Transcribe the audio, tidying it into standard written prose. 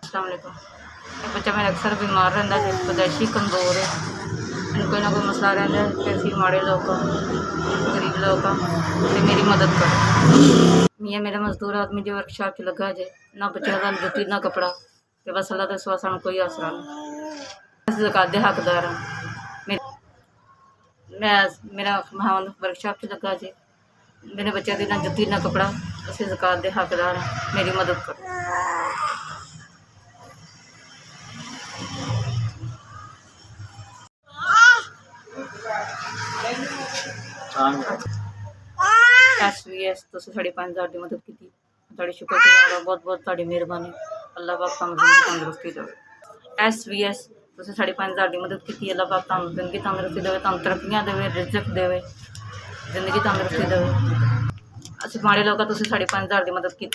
अस्सलाम वालेकुम। ये बच्चा मेरा अक्सर बीमार रहता है, पैदाइशी कमज़ोर है, मैंने कोई ना कोई मसला रहता है कि असी माड़े लोग गरीब लोग ते मेरी मदद करो। मियाँ मेरा मजदूर आदमी जो वर्कशॉप च लगा जे, ना बच्चों का जुत्ती ना कपड़ा, ते बस अल्लाह दे सिवा सानूं कोई आसरा नहीं। असीं ज़कात दे हकदार हाँ। मेरा भावन वर्कशॉप च लगा जे, मेरे बच्चों की ना जुत्ती ना कपड़ा, असीं ज़कात दे हकदार हाँ, मेरी मदद करो। SVS तुसीं साढ़े 5,000 की मदद की, तुहाड़ी शुक्रगुज़ार, बहुत बहुत तुहाड़ी मेहरबानी। अल्लाह पाक तुहानूं तंदुरुस्ती देवे। SVS तुसीं साढ़े 5,000 की मदद की, अल्लाह पाक तुहानूं जिंदगी तंदुरुस्ती देवे, तुहानूं तरक्कियां देवे, रिज़्क देवे, जिंदगी तंदुरुस्ती देवे। असीं माड़े लोग तुसीं साढ़े 5,000 की मदद की।